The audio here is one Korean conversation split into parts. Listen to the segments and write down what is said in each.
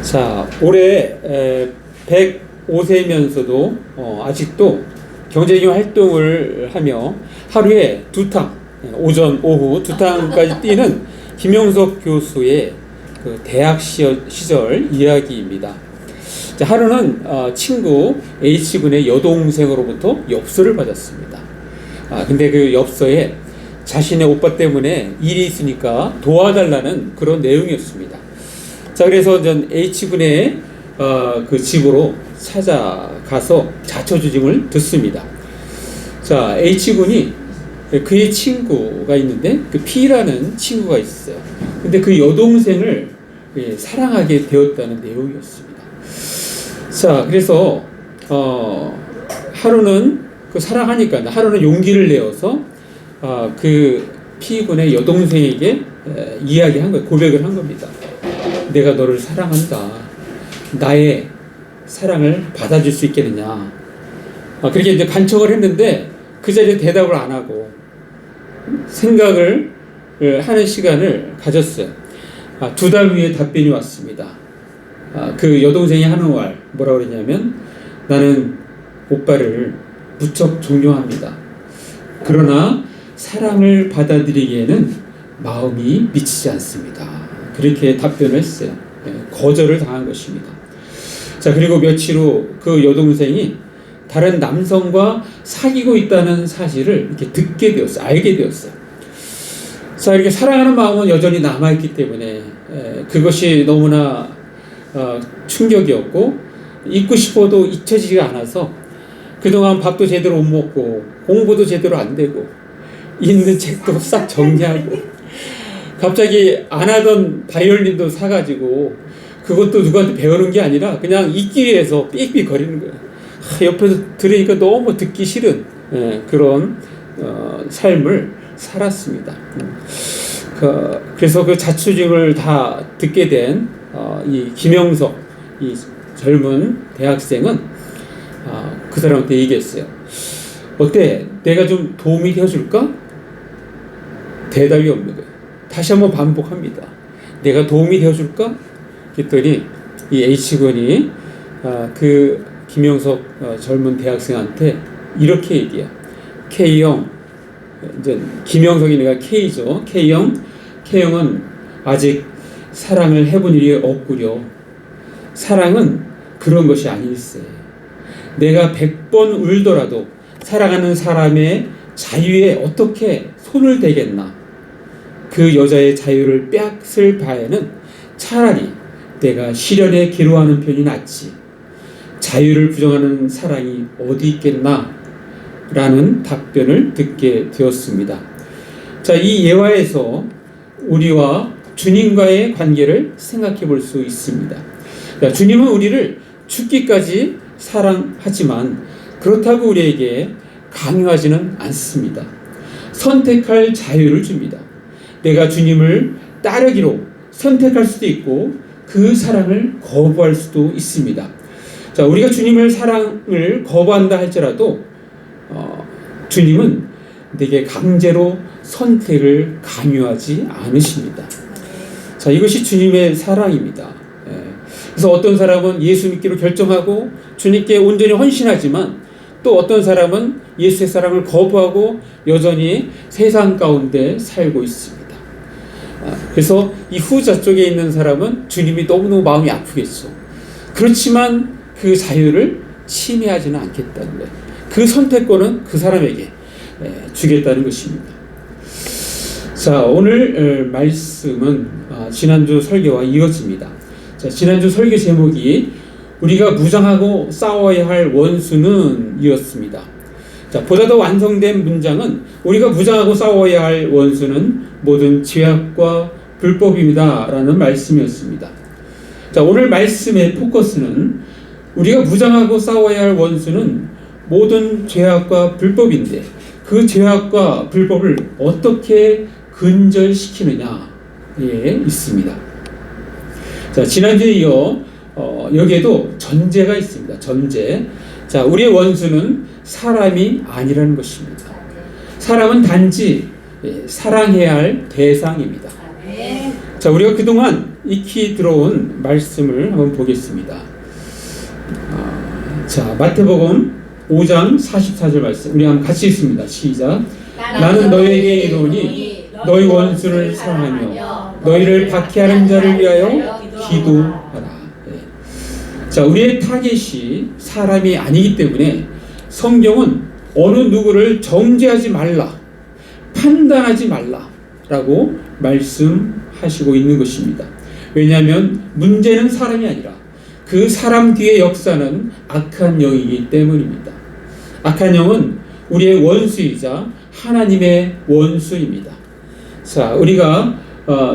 자, 올해 105세면서도 아직도 경제적인 활동을 하며 하루에 2탕, 오전, 오후 2탕까지 뛰는 김영석 교수의 그 대학 시절 이야기입니다. 자, 하루는 친구 H군의 여동생으로부터 엽서를 받았습니다. 근데 그 엽서에 자신의 오빠 때문에 일이 있으니까 도와달라는 그런 내용이었습니다. 자, 그래서 전 H군의 그 집으로 찾아가서 자초지종을 듣습니다. 자, H군이 그의 친구가 있는데 그 P라는 친구가 있어요. 근데 그 여동생을 사랑하게 되었다는 내용이었습니다. 자, 그래서 하루는 그 사랑하니까 하루는 용기를 내어서 그 P군의 여동생에게 이야기한 거예요. 고백을 한 겁니다. 내가 너를 사랑한다. 나의 사랑을 받아줄 수 있겠느냐. 그렇게 이제 간청을 했는데 그 자리에 대답을 안 하고 생각을 하는 시간을 가졌어요. 2달 후에 답변이 왔습니다. 그 여동생이 하는 말 뭐라고 그러냐면, 나는 오빠를 무척 존경합니다. 그러나 사랑을 받아들이기에는 마음이 미치지 않습니다. 그렇게 답변을 했어요. 거절을 당한 것입니다. 자, 그리고 며칠 후 그 여동생이 다른 남성과 사귀고 있다는 사실을 이렇게 듣게 되었어요. 알게 되었어요. 자, 이렇게 사랑하는 마음은 여전히 남아있기 때문에 그것이 너무나 충격이었고, 잊고 싶어도 잊혀지지가 않아서 그동안 밥도 제대로 못 먹고 공부도 제대로 안 되고 읽는 책도 싹 정리하고 갑자기 안 하던 바이올린도 사가지고 그것도 누구한테 배우는 게 아니라 그냥 잊기 위해서 삑삑 거리는 거예요. 옆에서 들으니까 너무 듣기 싫은 그런 삶을 살았습니다. 그래서 그 자초지종을 다 듣게 된 이 김영석, 이 젊은 대학생은 그 사람한테 얘기했어요. 어때? 내가 좀 도움이 되어줄까? 대답이 없는 거예요. 다시 한번 반복합니다. 내가 도움이 되어줄까? 그랬더니 이 H군이 그 김영석 젊은 대학생한테 이렇게 얘기해요. K형, 이제 김영석이니까 K죠. K형은 아직 사랑을 해본 일이 없구려. 사랑은 그런 것이 아닐세. 내가 100번 울더라도 사랑하는 사람의 자유에 어떻게 손을 대겠나. 그 여자의 자유를 빼앗을 바에는 차라리 내가 시련에 기로하는 편이 낫지. 자유를 부정하는 사랑이 어디 있겠나? 라는 답변을 듣게 되었습니다. 자, 이 예화에서 우리와 주님과의 관계를 생각해 볼 수 있습니다. 자, 주님은 우리를 죽기까지 사랑하지만 그렇다고 우리에게 강요하지는 않습니다. 선택할 자유를 줍니다. 내가 주님을 따르기로 선택할 수도 있고 그 사랑을 거부할 수도 있습니다. 자, 우리가 주님을 사랑을 거부한다 할지라도 주님은 내게 강제로 선택을 강요하지 않으십니다. 자, 이것이 주님의 사랑입니다. 그래서 어떤 사람은 예수 믿기로 결정하고 주님께 온전히 헌신하지만 또 어떤 사람은 예수의 사랑을 거부하고 여전히 세상 가운데 살고 있습니다. 그래서 이 후자 쪽에 있는 사람은 주님이 너무너무 마음이 아프겠죠. 그렇지만 그 자유를 침해하지는 않겠다는 거예요. 그 선택권은 그 사람에게 주겠다는 것입니다. 자, 오늘 말씀은 지난주 설교와 이어집니다. 자, 지난주 설교 제목이 우리가 무장하고 싸워야 할 원수는 이었습니다. 자, 보다 더 완성된 문장은 우리가 무장하고 싸워야 할 원수는 모든 죄악과 불법입니다. 라는 말씀이었습니다. 자, 오늘 말씀의 포커스는 우리가 무장하고 싸워야 할 원수는 모든 죄악과 불법인데 그 죄악과 불법을 어떻게 근절시키느냐에 있습니다. 자, 지난주에 이어 여기에도 전제가 있습니다. 전제. 자, 우리의 원수는 사람이 아니라는 것입니다. 사람은 단지 사랑해야 할 대상입니다. 자, 우리가 그동안 익히 들어온 말씀을 한번 보겠습니다. 자, 마태복음 5장 44절 말씀 우리 한번 같이 읽습니다. 시작. 나는 너희에게 이르노니 너희 원수를 사랑하며 너희를 박해하는 자를 위하여 기도하라. 자, 우리의 타겟이 사람이 아니기 때문에 성경은 어느 누구를 정죄하지 말라, 판단하지 말라라고 말씀하시고 있는 것입니다. 왜냐하면 문제는 사람이 아니라 그 사람 뒤의 역사는 악한 영이기 때문입니다. 악한 영은 우리의 원수이자 하나님의 원수입니다. 자, 우리가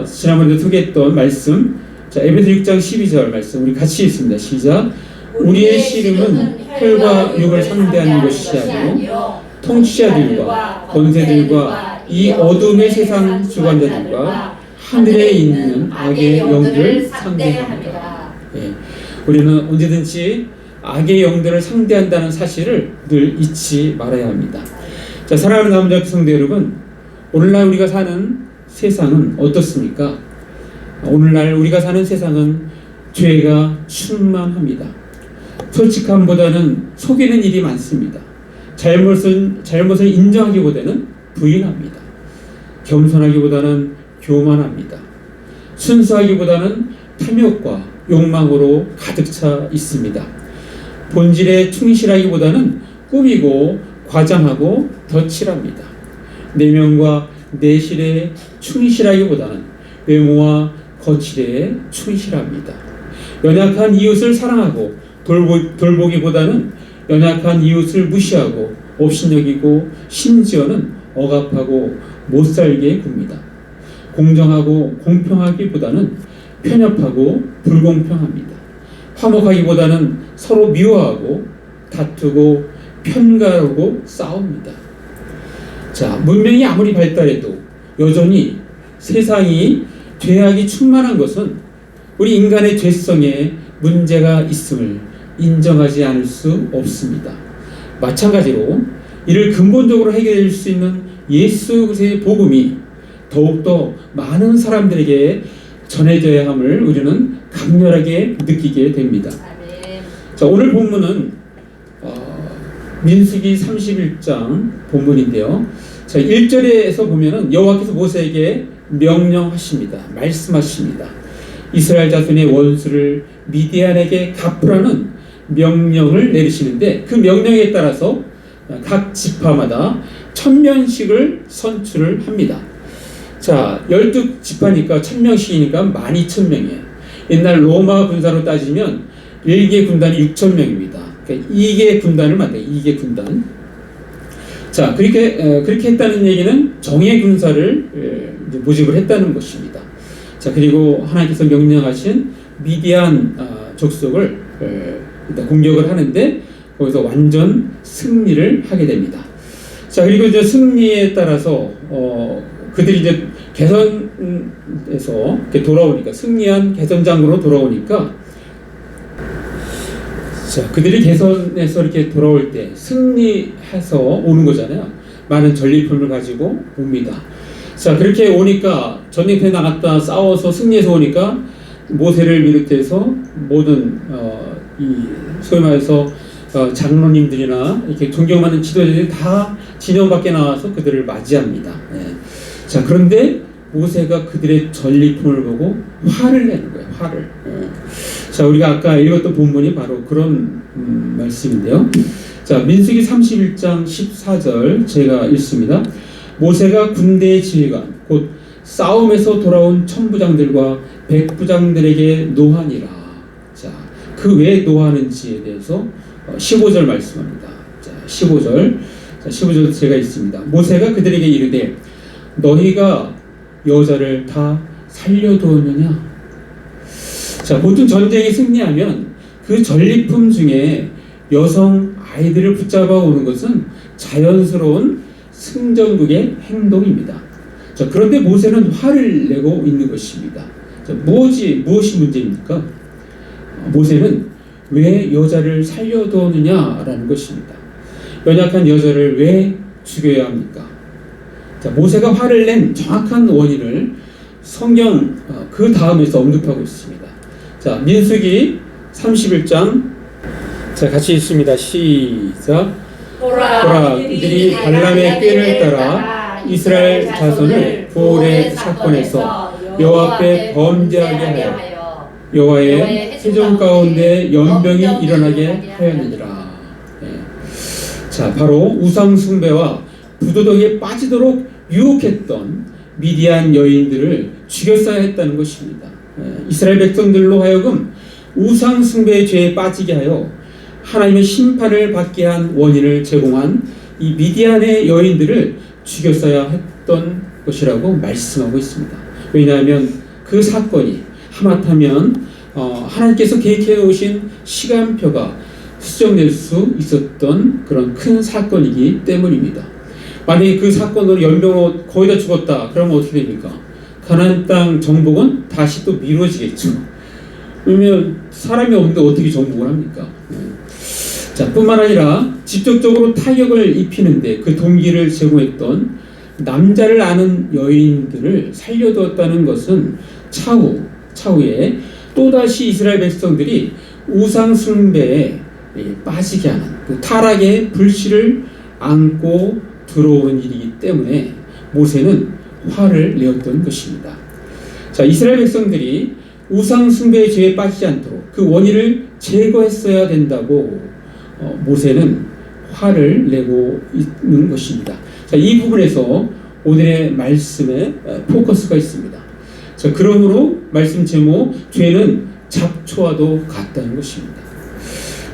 지난번에 소개했던 말씀, 자, 에베소 6장 12절 말씀 우리 같이 읽습니다. 시작. 우리의 씨름은 혈과 육을 상대하는 것이 아니요 통치자들과 권세들과 이 어둠의 세상 주관자들과 하늘에 있는 악의 영들을 상대합니다. 예, 우리는 언제든지 악의 영들을 상대한다는 사실을 늘 잊지 말아야 합니다. 자, 사랑하는 남자 성도 여러분, 오늘날 우리가 사는 세상은 어떻습니까? 오늘날 우리가 사는 세상은 죄가 충만합니다. 솔직함보다는 속이는 일이 많습니다. 잘못을 인정하기보다는 부인합니다. 겸손하기보다는 교만합니다. 순수하기보다는 탐욕과 욕망으로 가득 차 있습니다. 본질에 충실하기보다는 꾸미고 과장하고 덧칠합니다. 내면과 내실에 충실하기보다는 외모와 거칠에 충실합니다. 연약한 이웃을 사랑하고 돌보기보다는 연약한 이웃을 무시하고 업신여기고 심지어는 억압하고 못살게 굽니다. 공정하고 공평하기보다는 편협하고 불공평합니다. 화목하기보다는 서로 미워하고 다투고 편가르고 싸웁니다. 자, 문명이 아무리 발달해도 여전히 세상이 죄악이 충만한 것은 우리 인간의 죄성에 문제가 있음을 인정하지 않을 수 없습니다. 마찬가지로 이를 근본적으로 해결할 수 있는 예수 그리스도의 복음이 더욱더 많은 사람들에게 전해져야 함을 우리는 강렬하게 느끼게 됩니다. 자, 오늘 본문은 민수기 31장 본문인데요. 자, 1절에서 보면은 여호와께서 모세에게 명령하십니다. 말씀하십니다. 이스라엘 자손의 원수를 미디안에게 갚으라는 명령을 내리시는데 그 명령에 따라서 각 지파마다 1000명씩을 선출을 합니다. 자, 12지파니까 1000명씩이니까 12,000명이에요. 옛날 로마 군사로 따지면 1개 군단이 6,000명입니다. 그러니까 2개 군단을 만들어요. 2개 군단. 자, 그렇게 했다는 얘기는 정예 군사를 모집을 했다는 것입니다. 자, 그리고 하나님께서 명령하신 미디안 족속을 일단 공격을 하는데 거기서 완전 승리를 하게 됩니다. 자, 그리고 이제 승리에 따라서 그들이 이제 개선에서 이렇게 돌아오니까 승리한 개선장으로 돌아오니까 자, 그들이 개선에서 이렇게 돌아올 때 승리해서 오는 거잖아요. 많은 전리품을 가지고 옵니다. 자, 그렇게 오니까 전쟁터에 나갔다 싸워서 승리해서 오니까 모세를 비롯해서 모든 이 소위 말해서 장로님들이나 이렇게 존경받는 지도자들이 다 진영 밖에 나와서 그들을 맞이합니다. 예. 자, 그런데 모세가 그들의 전리품을 보고 화를 내는 거예요. 화를. 예. 자, 우리가 아까 읽었던 본문이 바로 그런 말씀인데요. 자, 민수기 31장 14절 제가 읽습니다. 모세가 군대의 지휘관 곧 싸움에서 돌아온 천부장들과 백부장들에게 노하니라. 자, 그 왜 노하는지에 대해서 15절 말씀합니다. 자, 15절 제가 읽습니다. 모세가 그들에게 이르되 너희가 여자를 다 살려두었느냐? 자, 보통 전쟁이 승리하면 그 전리품 중에 여성 아이들을 붙잡아 오는 것은 자연스러운 승전국의 행동입니다. 자, 그런데 모세는 화를 내고 있는 것입니다. 자, 무엇이 문제입니까? 모세는 왜 여자를 살려두었느냐라는 것입니다. 연약한 여자를 왜 죽여야 합니까? 자, 모세가 화를 낸 정확한 원인을 성경 그 다음에서 언급하고 있습니다. 자, 민수기 31장. 자, 같이 읽습니다. 시작. 보라, 이들이 발람의 꾀를 따라 이스라엘 자손을 부올의 사건에서 여호와 앞에 범죄하게 하여 여호와의 회중 가운데 연병이 일어나게 하였느니라. 자, 바로 우상 숭배와 부도덕에 빠지도록 유혹했던 미디안 여인들을 죽였어야 했다는 것입니다. 이스라엘 백성들로 하여금 우상 숭배의 죄에 빠지게 하여 하나님의 심판을 받게 한 원인을 제공한 이 미디안의 여인들을 죽였어야 했던 것이라고 말씀하고 있습니다. 왜냐하면 그 사건이 하마터면 하나님께서 계획해 놓으신 시간표가 수정될 수 있었던 그런 큰 사건이기 때문입니다. 만약에 그 사건으로 연병으로 거의 다 죽었다 그러면 어떻게 됩니까? 가나안 땅 정복은 다시 또 미뤄지겠죠. 그러면 사람이 없는데 어떻게 정복을 합니까? 자, 뿐만 아니라 직접적으로 타격을 입히는데 그 동기를 제공했던 남자를 아는 여인들을 살려두었다는 것은 차후에 또다시 이스라엘 백성들이 우상 숭배에 빠지게 하는 그 타락의 불씨를 안고 들어오는 일이기 때문에 모세는 화를 내었던 것입니다. 자, 이스라엘 백성들이 우상 숭배의 죄에 빠지지 않도록 그 원인을 제거했어야 된다고 모세는 화를 내고 있는 것입니다. 자, 이 부분에서 오늘의 말씀에 포커스가 있습니다. 자, 그러므로 말씀 제목 죄는 잡초와도 같다는 것입니다.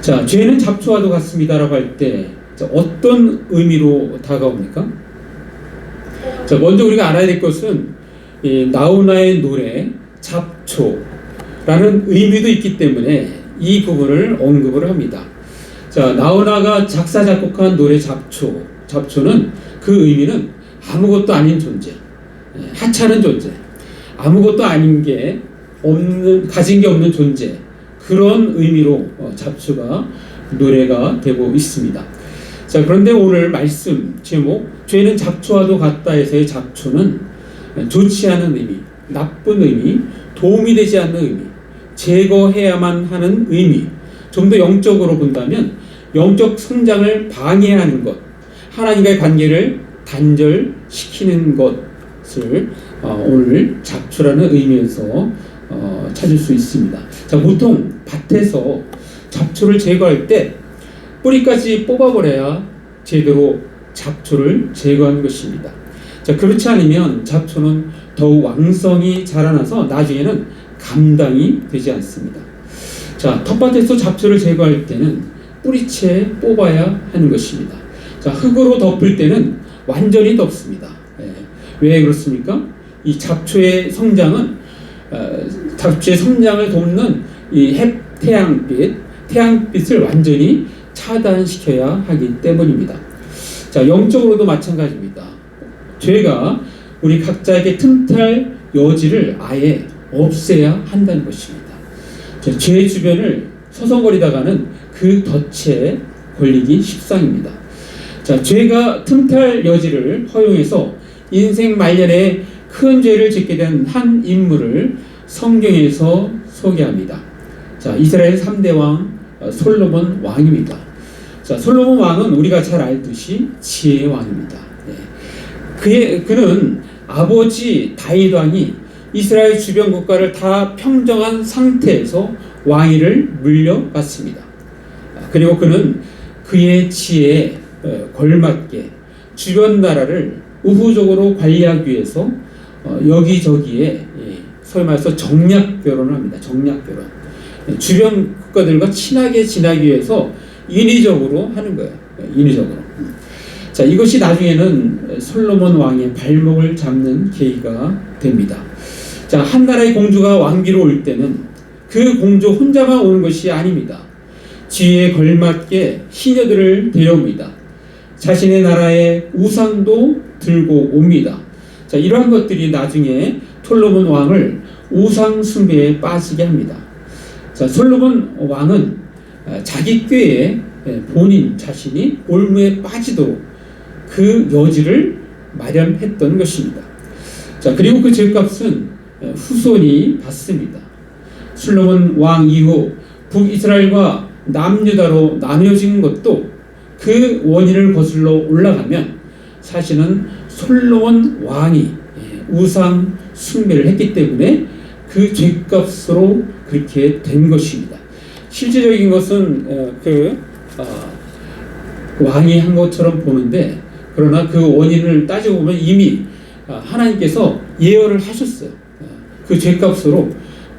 자, 죄는 잡초와도 같습니다라고 할 때 어떤 의미로 다가옵니까? 자, 먼저 우리가 알아야 될 것은 이 나훈아의 노래 잡초라는 의미도 있기 때문에 이 부분을 언급을 합니다. 자, 나훈아가 작사 작곡한 노래 잡초는 그 의미는 아무것도 아닌 존재, 하찮은 존재, 아무것도 아닌 게 없는, 가진 게 없는 존재, 그런 의미로 잡초가 노래가 되고 있습니다. 자, 그런데 오늘 말씀 제목 죄는 잡초와도 같다 해서의 잡초는 좋지 않은 의미, 나쁜 의미, 도움이 되지 않는 의미, 제거해야만 하는 의미, 좀 더 영적으로 본다면 영적 성장을 방해하는 것, 하나님과의 관계를 단절시키는 것을 오늘 잡초라는 의미에서 찾을 수 있습니다. 자, 보통 밭에서 잡초를 제거할 때 뿌리까지 뽑아버려야 제대로 잡초를 제거하는 것입니다. 자, 그렇지 않으면 잡초는 더욱 왕성히 자라나서 나중에는 감당이 되지 않습니다. 자, 텃밭에서 잡초를 제거할 때는 뿌리채 뽑아야 하는 것입니다. 자, 흙으로 덮을 때는 완전히 덮습니다. 왜 그렇습니까? 이 잡초의 성장은 잡초의 성장을 돕는 이 태양빛을 완전히 차단시켜야 하기 때문입니다. 자, 영적으로도 마찬가지입니다. 죄가 우리 각자에게 틈탈 여지를 아예 없애야 한다는 것입니다. 자, 죄 주변을 서성거리다가는 그 덫에 걸리기 십상입니다. 자, 죄가 틈탈 여지를 허용해서 인생 말년에 큰 죄를 짓게 된 한 인물을 성경에서 소개합니다. 자, 이스라엘 3대 왕 솔로몬 왕입니다. 자, 솔로몬 왕은 우리가 잘 알듯이 지혜의 왕입니다. 그는 아버지 다윗 왕이 이스라엘 주변 국가를 다 평정한 상태에서 왕위를 물려받습니다. 그리고 그는 그의 지혜에 걸맞게 주변 나라를 우호적으로 관리하기 위해서 여기저기에 소위 말해서 정략 결혼을 합니다. 정략 결혼. 주변 국가들과 친하게 지내기 위해서 인위적으로 하는 거예요. 인위적으로. 자, 이것이 나중에는 솔로몬 왕의 발목을 잡는 계기가 됩니다. 자, 한 나라의 공주가 왕비로 올 때는 그 공주 혼자만 오는 것이 아닙니다. 지혜에 걸맞게 시녀들을 데려옵니다. 자신의 나라의 우상도 들고 옵니다. 자, 이러한 것들이 나중에 솔로몬 왕을 우상 숭배에 빠지게 합니다. 자, 솔로몬 왕은 자기 꾀에 본인 자신이 올무에 빠지도록 그 여지를 마련했던 것입니다. 자, 그리고 그 죄값은 후손이 받습니다. 솔로몬 왕 이후 북이스라엘과 남유다로 나뉘어진 것도 그 원인을 거슬러 올라가면 사실은 솔로몬 왕이 우상 숭배를 했기 때문에 그 죄값으로 그렇게 된 것입니다. 실제적인 것은 왕이 한 것처럼 보는데, 그러나 그 원인을 따지고 보면 이미 하나님께서 예언을 하셨어요. 그 죄값으로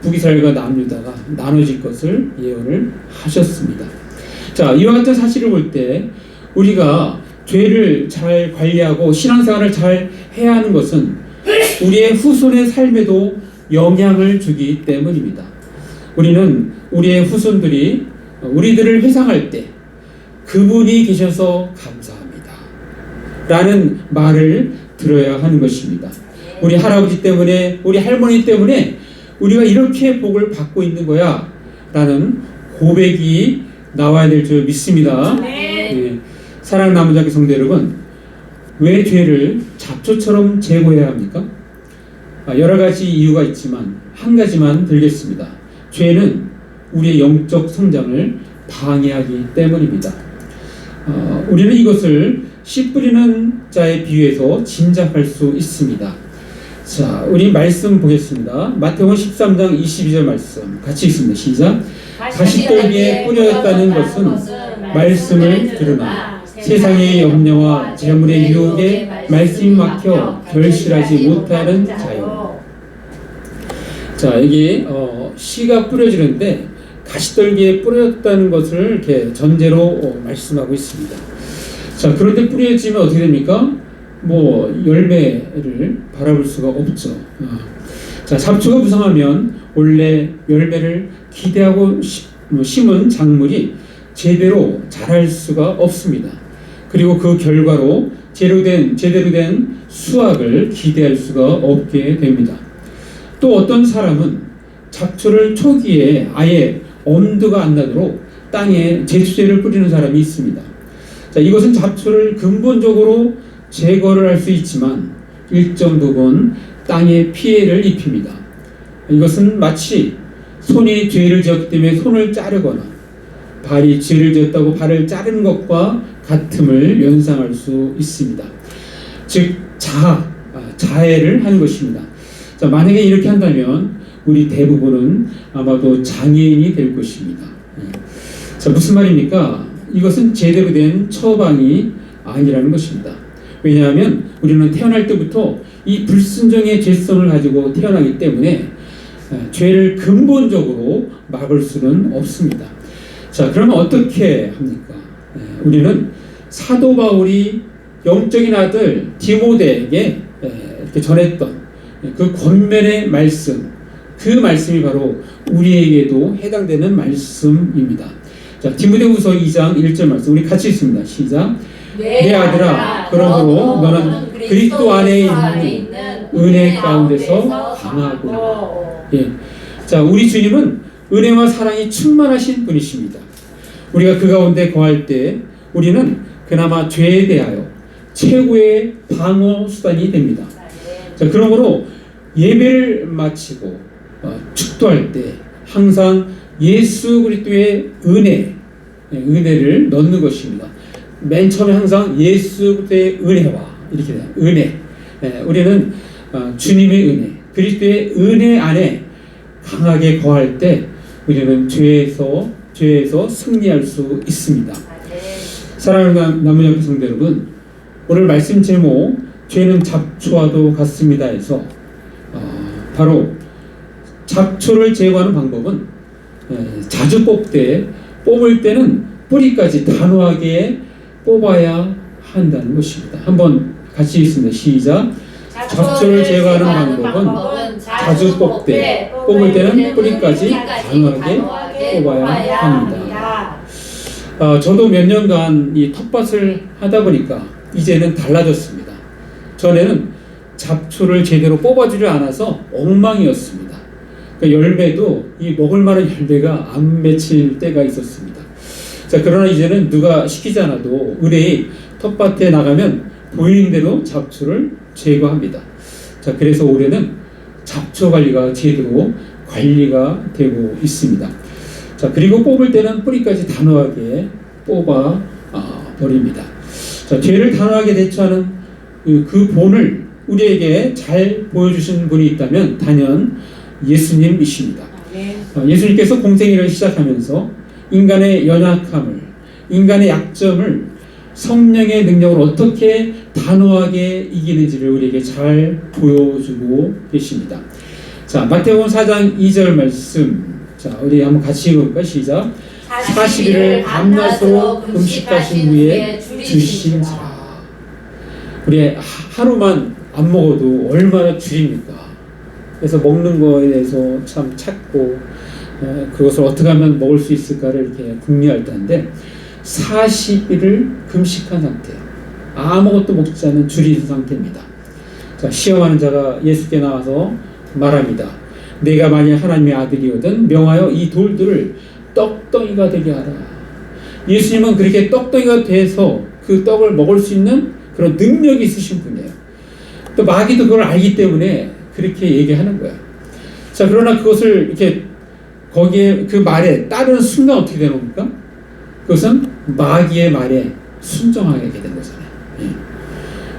북이스라엘과 남유다가 나눠질 것을 예언을 하셨습니다. 자, 이와 같은 사실을 볼 때 우리가 죄를 잘 관리하고 신앙생활을 잘 해야 하는 것은 우리의 후손의 삶에도 영향을 주기 때문입니다. 우리는 우리의 후손들이 우리들을 회상할 때 그분이 계셔서 감사합니다 라는 말을 들어야 하는 것입니다. 우리 할아버지 때문에, 우리 할머니 때문에 우리가 이렇게 복을 받고 있는 거야 라는 고백이 나와야 될 줄 믿습니다. 네. 사랑하는 나무자기 성도 여러분, 왜 죄를 잡초처럼 제거해야 합니까? 여러 가지 이유가 있지만 한 가지만 들겠습니다. 죄는 우리의 영적 성장을 방해하기 때문입니다. 우리는 이것을 씨 뿌리는 자에 비유해서 짐작할 수 있습니다. 자, 우리 말씀 보겠습니다. 마태복음 13장 22절 말씀 같이 읽습니다. 시작. 가시떨기에 뿌려졌다는 것은 말씀을 들으나 세상의 염려와 재물의 유혹에 말씀이 막혀 결실하지 못하는 자요. 자, 여기 씨가 뿌려지는데 가시떨기에 뿌려졌다는 것을 이렇게 전제로 말씀하고 있습니다. 자, 그런데 뿌려지면 어떻게 됩니까? 열매를 바라볼 수가 없죠. 자, 잡초가 무성하면 원래 열매를 기대하고 심은 작물이 제대로 자랄 수가 없습니다. 그리고 그 결과로 제대로 된 수확을 기대할 수가 없게 됩니다. 또 어떤 사람은 잡초를 초기에 아예 엄두가 안 나도록 땅에 제초제를 뿌리는 사람이 있습니다. 자, 이것은 잡초를 근본적으로 제거를 할 수 있지만 일정 부분 땅에 피해를 입힙니다. 이것은 마치 손이 죄를 지었기 때문에 손을 자르거나 발이 죄를 지었다고 발을 자르는 것과 같음을 연상할 수 있습니다. 즉 자해를 하는 것입니다. 자, 만약에 이렇게 한다면 우리 대부분은 아마도 장애인이 될 것입니다. 자, 무슨 말입니까? 이것은 제대로 된 처방이 아니라는 것입니다. 왜냐하면 우리는 태어날 때부터 이 불순종의 죄성을 가지고 태어나기 때문에 죄를 근본적으로 막을 수는 없습니다. 자, 그러면 어떻게 합니까? 우리는 사도 바울이 영적인 아들 디모데에게 이렇게 전했던 그 권면의 말씀, 그 말씀이 바로 우리에게도 해당되는 말씀입니다. 자, 디모데후서 2장 1절 말씀 우리 같이 읽습니다. 시작. 내 아들아, 그러므로 너는 그리스도 안에 있는 은혜 가운데서 강하고. 예. 자, 우리 주님은 은혜와 사랑이 충만하신 분이십니다. 우리가 그 가운데 거할 때 우리는 그나마 죄에 대하여 최고의 방어 수단이 됩니다. 자, 그러므로 예배를 마치고 축도할 때 항상 예수 그리스도의 은혜를 넣는 것입니다. 맨 처음에 항상 예수 그리스도의 은혜와 이렇게 돼요. 은혜. 우리는 주님의 은혜, 그리스도의 은혜 안에 강하게 거할 때 우리는 죄에서 승리할 수 있습니다. 사랑하는 남은 성도 여러분, 오늘 말씀 제목 죄는 잡초와도 같습니다 해서 바로 잡초를 제거하는 방법은 자주 뽑을 때는 뿌리까지 단호하게 뽑아야 한다는 것입니다. 한번 같이 읽습니다. 시작. 잡초를 제거하는 방법은 자주 뽑을 때는 뿌리까지 단호하게 뽑아야 합니다. 저도 몇 년간 이 텃밭을 하다 보니까 이제는 달라졌습니다. 전에는 잡초를 제대로 뽑아주지 않아서 엉망이었습니다. 그러니까 열매도 이 먹을 만한 열매가 안 맺힐 때가 있었습니다. 자, 그러나 이제는 누가 시키지 않아도 의뢰이 텃밭에 나가면 보이는 대로 잡초를 제거합니다. 자, 그래서 올해는 잡초 관리가 제대로 관리가 되고 있습니다. 자, 그리고 뽑을 때는 뿌리까지 단호하게 뽑아 버립니다. 자, 죄를 단호하게 대처하는 그 본을 우리에게 잘 보여주신 분이 있다면 단연 예수님이십니다. 예수님께서 공생애를 시작하면서 인간의 연약함을, 인간의 약점을 성령의 능력으로 어떻게 단호하게 이기는지를 우리에게 잘 보여주고 계십니다. 자, 마태복음 4장 2절 말씀, 자, 우리 한번 같이 읽어볼까요? 시작. 40일을 밤낮으로 금식하신 후에 주신지라. 우리 하루만 안 먹어도 얼마나 줄입니까? 그래서 먹는 거에 대해서 참 찾고 그것을 어떻게 하면 먹을 수 있을까를 이렇게 궁리할 텐데 40일을 금식한 상태, 아무것도 먹지 않는 줄인 상태입니다. 자, 시험하는 자가 예수께 나와서 말합니다. 내가 만약 하나님의 아들이거든 명하여 이 돌들을 떡덩이가 되게 하라. 예수님은 그렇게 떡덩이가 돼서 그 떡을 먹을 수 있는 그런 능력이 있으신 분이에요. 또 마귀도 그걸 알기 때문에 그렇게 얘기하는 거예요. 자, 그러나 그것을 이렇게 거기에 그 말에 따르는 순간 어떻게 되는 겁니까? 그것은 마귀의 말에 순종하게 되는 거잖아요.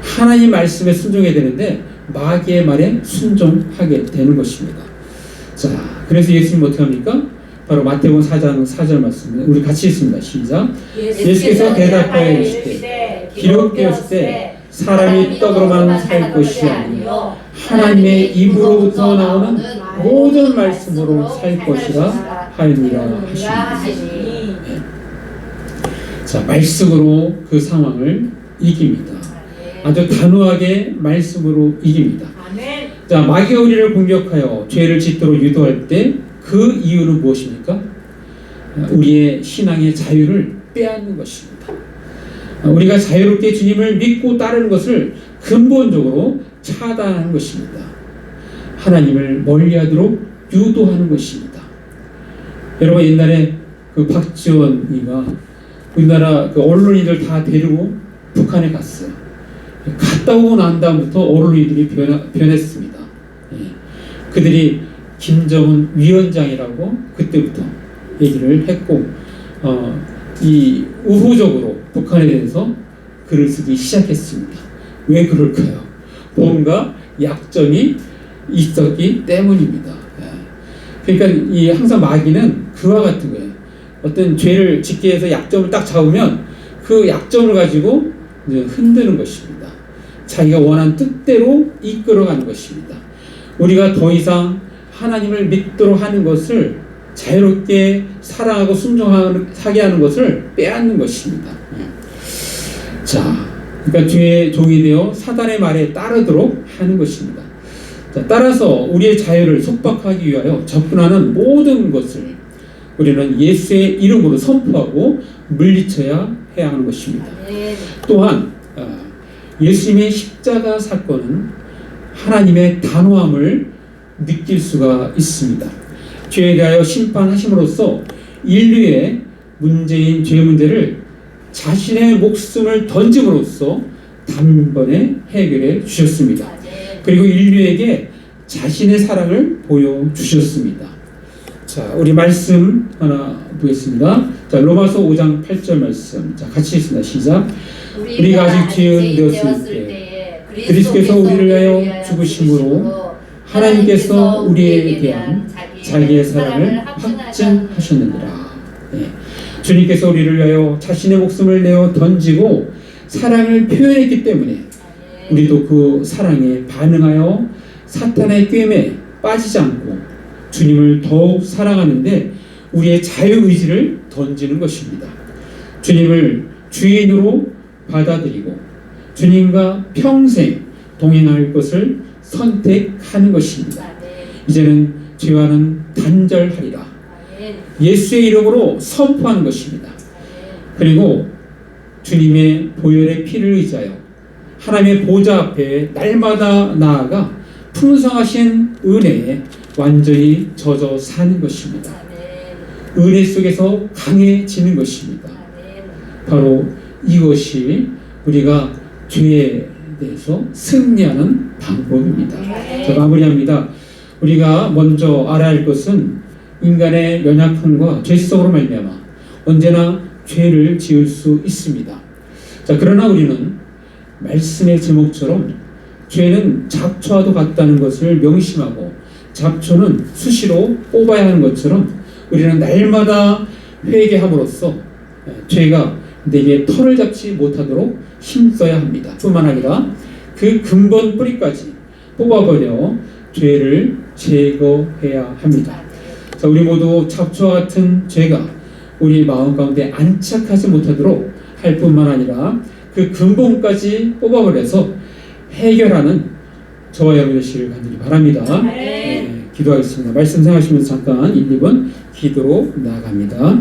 하나님 말씀에 순종해야 되는데 마귀의 말에 순종하게 되는 것입니다. 자, 그래서 예수님 어떻게 합니까? 바로 마태복음 4장 4절 말씀 우리 같이 읽습니다. 시작. 예수께서 대답하여 이르시되 기록되었으되 사람이 떡으로만 살 것이 아니요 하나님의 입으로부터 나오는 모든 말씀으로 살 것이라 하였느니라 하시니라. 네. 자, 말씀으로 그 상황을 이깁니다. 아주 단호하게 말씀으로 이깁니다. 자, 마귀가 우리를 공격하여 죄를 짓도록 유도할 때 그 이유는 무엇입니까? 우리의 신앙의 자유를 빼앗는 것입니다. 우리가 자유롭게 주님을 믿고 따르는 것을 근본적으로 차단하는 것입니다. 하나님을 멀리하도록 유도하는 것입니다. 여러분, 옛날에 그 박지원이가 우리나라 그 언론인들 다 데리고 북한에 갔어요. 갔다 오고 난 다음부터 언론인들이 변했습니다. 그들이 김정은 위원장이라고 그때부터 얘기를 했고, 이 우호적으로 북한에 대해서 글을 쓰기 시작했습니다. 왜 그럴까요? 뭔가 약점이 있었기 때문입니다. 그러니까 이 항상 마귀는 그와 같은 거예요. 어떤 죄를 짓게 해서 약점을 딱 잡으면 그 약점을 가지고 이제 흔드는 것입니다. 자기가 원하는 뜻대로 이끌어가는 것입니다. 우리가 더 이상 하나님을 믿도록 하는 것을 자유롭게 사랑하고 순종하게 하는 것을 빼앗는 것입니다. 자, 그러니까 죄의 종이 되어 사단의 말에 따르도록 하는 것입니다. 자, 따라서 우리의 자유를 속박하기 위하여 접근하는 모든 것을 우리는 예수의 이름으로 선포하고 물리쳐야 해야 하는 것입니다. 또한 예수님의 십자가 사건은 하나님의 단호함을 느낄 수가 있습니다. 죄에 대하여 심판하심으로써 인류의 문제인 죄 문제를 자신의 목숨을 던짐으로써 단번에 해결해 주셨습니다. 그리고 인류에게 자신의 사랑을 보여주셨습니다. 자, 우리 말씀 하나 보겠습니다. 자, 로마서 5장 8절 말씀. 자, 같이 읽습니다. 시작. 우리가 아직 죄인 되었을 때 그리스도께서 우리를 위하여 죽으심으로 하나님께서 우리에 대한 자기의 사랑을 확증하셨느니라. 네. 주님께서 우리를 위하여 자신의 목숨을 내어 던지고 사랑을 표현했기 때문에 우리도 그 사랑에 반응하여 사탄의 꾀임에 빠지지 않고 주님을 더욱 사랑하는데 우리의 자유의지를 던지는 것입니다. 주님을 주인으로 받아들이고 주님과 평생 동행할 것을 선택하는 것입니다. 이제는 죄와는 단절하리라. 예수의 이름으로 선포하는 것입니다. 그리고 주님의 보혈의 피를 의지하여 하나님의 보좌 앞에 날마다 나아가 풍성하신 은혜에 완전히 젖어 사는 것입니다. 은혜 속에서 강해지는 것입니다. 바로 이것이 우리가 죄에 대해서 승리하는 방법입니다. 자, 마무리합니다. 우리가 먼저 알아야 할 것은 인간의 연약함과 죄성으로 말미암아 언제나 죄를 지을 수 있습니다. 자, 그러나 우리는 말씀의 제목처럼 죄는 잡초와도 같다는 것을 명심하고 잡초는 수시로 뽑아야 하는 것처럼 우리는 날마다 회개함으로써 죄가 내게 털을 잡지 못하도록 힘써야 합니다. 뿐만 아니라 그 근본 뿌리까지 뽑아버려 죄를 제거해야 합니다. 자, 우리 모두 잡초와 같은 죄가 우리 마음 가운데 안착하지 못하도록 할 뿐만 아니라 그 근본까지 뽑아버려서 해결하는 저와 여러분 되시길 간절히 바랍니다. 기도하겠습니다. 말씀 생각하시면서 잠깐 1, 2분 기도로 나아갑니다.